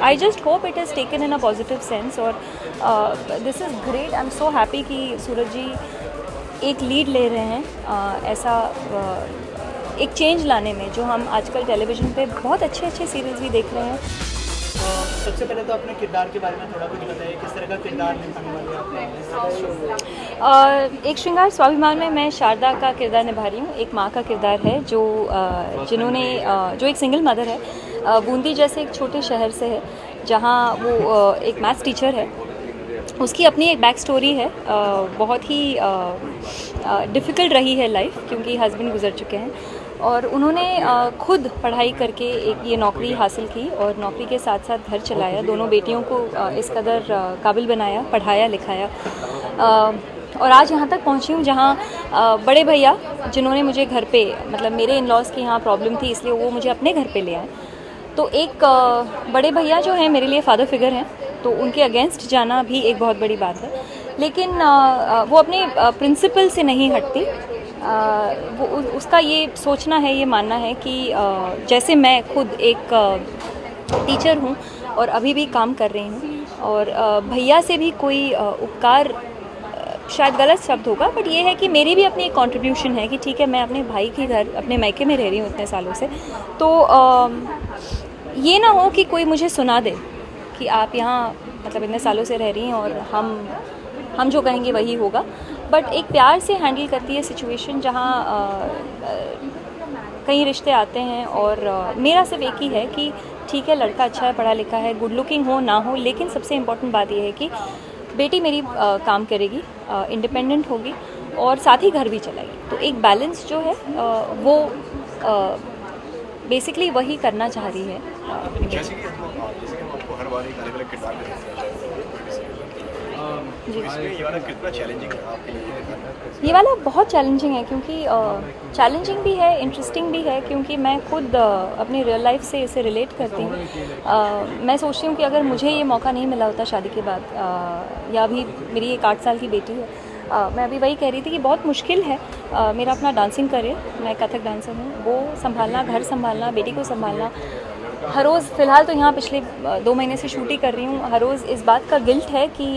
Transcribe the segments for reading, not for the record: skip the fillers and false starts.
I just hope it is taken in a positive sense और this is great. I am so happy कि सूरज जी एक lead ले रहे हैं ऐसा एक चेंज लाने में, जो हम आजकल टेलीविज़न पे बहुत अच्छे अच्छे सीरियल्स भी देख रहे हैं। सबसे पहले तो अपने किरदार के बारे में थोड़ा कुछ बताइए, किस तरह का किरदार निभाने वाले आप? एक श्रृंगार स्वाभिमान में मैं शारदा का किरदार निभा रही हूँ। एक माँ का किरदार है जो जिन्होंने जो एक सिंगल मदर है, बूंदी जैसे एक छोटे शहर से है, जहाँ वो एक मैथ्स टीचर है। उसकी अपनी एक बैक स्टोरी है, बहुत ही डिफ़िकल्ट रही है लाइफ, क्योंकि हस्बैंड गुजर चुके हैं और उन्होंने खुद पढ़ाई करके एक ये नौकरी हासिल की और नौकरी के साथ साथ घर चलाया, दोनों बेटियों को इस कदर काबिल बनाया, पढ़ाया लिखाया और आज यहाँ तक पहुँची हूँ जहाँ बड़े भैया जिन्होंने मुझे घर पे, मतलब मेरे इन लॉज़ की यहाँ प्रॉब्लम थी इसलिए वो मुझे अपने घर पे ले आए। तो एक बड़े भैया जो हैं मेरे लिए फादर फिगर हैं, तो उनके अगेंस्ट जाना भी एक बहुत बड़ी बात है, लेकिन वो अपने प्रिंसिपल से नहीं हटती। वो उसका ये सोचना है, ये मानना है कि जैसे मैं खुद एक टीचर हूँ और अभी भी काम कर रही हूँ और भैया से भी कोई उपकार, शायद गलत शब्द होगा, बट ये है कि मेरी भी अपनी एक कंट्रीब्यूशन है कि ठीक है, मैं अपने भाई के घर अपने मायके में रह रही हूँ इतने सालों से, तो ये ना हो कि कोई मुझे सुना दे कि आप यहाँ मतलब इतने सालों से रह रही हैं और हम जो कहेंगे वही होगा। बट एक प्यार से हैंडल करती है सिचुएशन, जहाँ कई रिश्ते आते हैं और मेरा सिर्फ एक ही है कि ठीक है, लड़का अच्छा है, पढ़ा लिखा है, गुड लुकिंग हो ना हो, लेकिन सबसे इम्पोर्टेंट बात यह है कि बेटी मेरी काम करेगी, इंडिपेंडेंट होगी और साथ ही घर भी चलाएगी। तो एक बैलेंस जो है वो बेसिकली वही करना चाह रही है अपनी बेटी। जैसे कि हम आपको हर बार एक अलग-अलग किरदार में देखते हैं, तो इसमें ये वाला कितना चैलेंजिंग है आपके लिए? ये वाला बहुत चैलेंजिंग है, क्योंकि चैलेंजिंग भी है, इंटरेस्टिंग भी है, क्योंकि मैं खुद अपनी रियल लाइफ से इसे रिलेट करती हूँ। मैं सोचती हूँ कि अगर मुझे ये मौका नहीं मिला होता शादी के बाद, या अभी मेरी एक 8 साल की बेटी है, मैं अभी वही कह रही थी कि बहुत मुश्किल है मेरा अपना डांसिंग करियर, मैं कथक डांसर हूँ, वो संभालना, घर संभालना, बेटी को संभालना। हर रोज़ फ़िलहाल तो यहाँ पिछले 2 महीने से शूट ही कर रही हूँ, हर रोज़ इस बात का गिल्ट है कि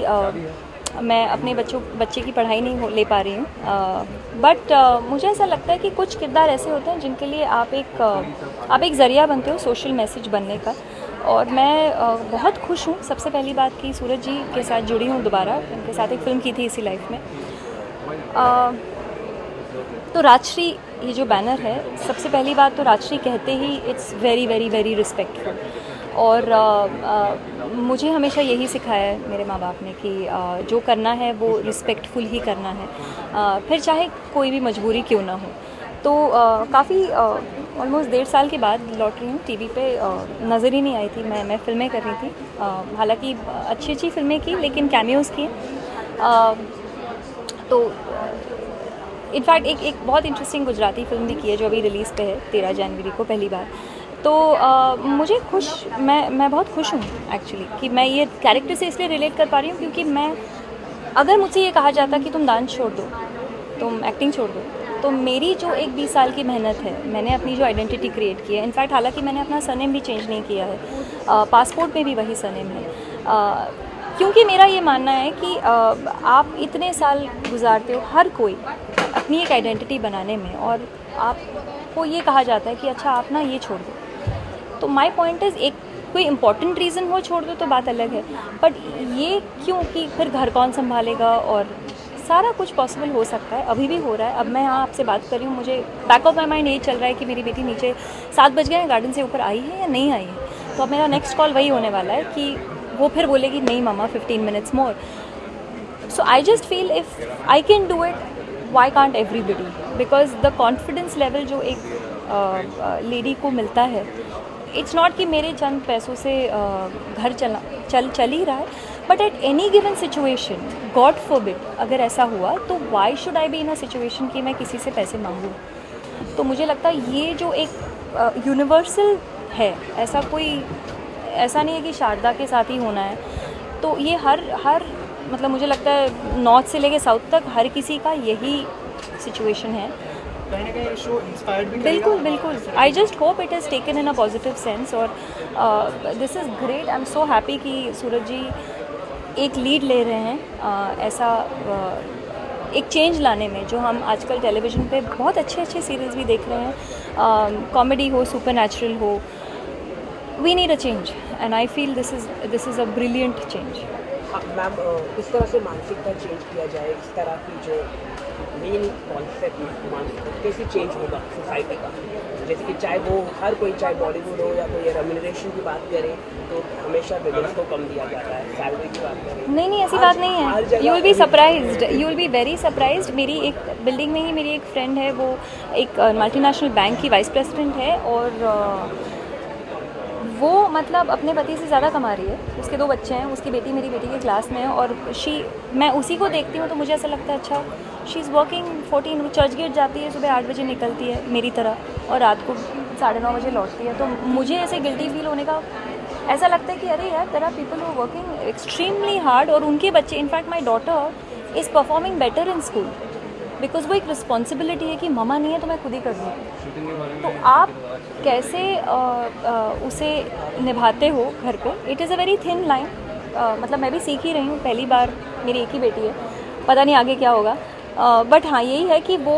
मैं अपने बच्चे की पढ़ाई नहीं ले पा रही हूँ। बट मुझे ऐसा लगता है कि कुछ किरदार ऐसे होते हैं जिनके लिए आप एक ज़रिया बनते हो सोशल मैसेज बनने का, और मैं बहुत खुश हूँ। सबसे पहली बात कि सूरज जी के साथ जुड़ी हूँ दोबारा, उनके साथ एक फ़िल्म की थी इसी लाइफ में। तो राजश्री ये जो बैनर है, सबसे पहली बात तो राजश्री कहते ही it's very very very respectful, और मुझे हमेशा यही सिखाया है मेरे माँ बाप ने कि जो करना है वो रिस्पेक्टफुल ही करना है, फिर चाहे कोई भी मजबूरी क्यों ना हो। तो काफ़ी ऑलमोस्ट 1.5 साल के बाद लौट रही हूँ। टीवी पे नज़र ही नहीं आई थी, मैं फ़िल्में कर रही थी, हालांकि अच्छी अच्छी फ़िल्में की, लेकिन कैमियोज़ की। तो इनफैक्ट एक बहुत इंटरेस्टिंग गुजराती फ़िल्म भी की है जो अभी रिलीज़ पे है 13 जनवरी को पहली बार। तो मुझे मैं बहुत खुश हूँ एक्चुअली कि मैं ये कैरेक्टर से इसलिए रिलेट कर पा रही हूँ, क्योंकि अगर मुझसे ये कहा जाता कि तुम डांस छोड़ दो, तुम एक्टिंग छोड़ दो, तो मेरी जो एक 20 साल की मेहनत है, मैंने अपनी जो आइडेंटिटी क्रिएट की है, इनफैक्ट हालांकि मैंने अपना सरनेम भी चेंज नहीं किया है, पासपोर्ट में भी वही सरनेम है, क्योंकि मेरा ये मानना है कि आप इतने साल गुजारते हो, हर कोई अपनी एक आइडेंटिटी बनाने में, और आपको ये कहा जाता है कि अच्छा आप ना ये छोड़ दो। तो माय पॉइंट इज़, एक कोई इम्पॉर्टेंट रीज़न हो छोड़ दो तो बात अलग है, बट ये क्यों कि फिर घर कौन संभालेगा, और सारा कुछ पॉसिबल हो सकता है, अभी भी हो रहा है। अब मैं यहाँ आपसे बात कर रही हूँ, मुझे बैक ऑफ माई माइंड यही चल रहा है कि मेरी बेटी नीचे 7 बज गए हैं, गार्डन से ऊपर आई है या नहीं आई है। तो अब मेरा नेक्स्ट कॉल वही होने वाला है कि वो फिर बोलेगी नहीं मम्मा 15 minutes more. So I just feel if I can do it, why can't everybody, because the confidence level जो एक लेडी को मिलता है, इट्स नॉट कि मेरे चंद पैसों से घर चल ही रहा है, but at any given situation, God forbid अगर ऐसा हुआ, तो why should I be in a situation कि मैं किसी से पैसे मांगूँ। तो मुझे लगता है ये जो एक यूनिवर्सल है, ऐसा नहीं है कि शारदा के साथ ही होना है, तो ये हर मतलब मुझे लगता है नॉर्थ से लेके साउथ तक हर किसी का यही सिचुएशन है। कहीं ना कहीं ये शो इंस्पायर्ड भी बिल्कुल करेगा। बिल्कुल I just hope it is taken in a positive sense और this is great. I am so happy कि सूरज जी एक लीड ले रहे हैं ऐसा एक चेंज लाने में, जो हम आजकल टेलीविज़न पे बहुत अच्छे अच्छे सीरीज़ भी देख रहे हैं, कॉमेडी हो, सुपर नेचुरल हो। We need a change and I feel this is a brilliant change. Ma'am किस तरह से मानसिकता चेंज किया जाए, इस तरह की जो मेन कॉन्सेप्ट मानसिकता कैसे चेंज होगा सोसाइटी का, जैसे कि चाहे वो हर कोई, चाहे बॉलीवुड हो या कोई रेम्यूनरेशन की बात करें तो हमेशा विमेंस को कम दिया जाता है, सैलरी की बात करें नहीं ऐसी बात नहीं है। You will be surprised, you will be very surprised. मेरी एक बिल्डिंग में ही मेरी एक फ्रेंड है, वो एक मल्टीनेशनल बैंक की वाइस प्रेसिडेंट है और वो मतलब अपने पति से ज़्यादा कमा रही है। उसके 2 बच्चे हैं, उसकी बेटी मेरी बेटी के क्लास में है और मैं उसी को देखती हूँ तो मुझे ऐसा लगता है अच्छा she is working 14, Churchgate जाती है, सुबह 8 बजे निकलती है मेरी तरह और रात को 9:30 बजे लौटती है। तो मुझे ऐसे गिल्टी फील होने का ऐसा लगता है कि अरे यार there are people who are working extremely hard और उनके बच्चे, in fact my daughter is performing better in school because वो एक रिस्पॉन्सिबिलिटी है कि ममा नहीं है तो मैं खुद ही कर दूँ। तो आप कैसे उसे निभाते हो घर पे, it is a very thin line. मतलब मैं भी सीख ही रही हूँ, पहली बार मेरी एक ही बेटी है, पता नहीं आगे क्या होगा। बट हाँ यही है कि वो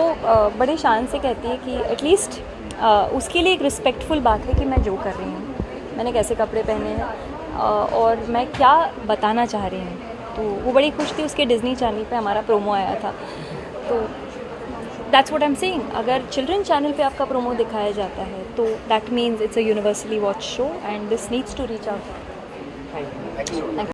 बड़े शान से कहती है कि एटलीस्ट उसके लिए एक रिस्पेक्टफुल बात है कि मैं जो कर रही हूँ, मैंने कैसे कपड़े पहने हैं और मैं क्या बताना चाह रही हूँ। तो वो बड़ी खुश थी, उसके डिज्नी चैनल पे हमारा प्रोमो आया था। तो that's what I am saying, अगर चिल्ड्रन चैनल पे आपका प्रोमो दिखाया जाता है तो that means it's a universally watch show and this needs to reach out. Thank you. Thank you.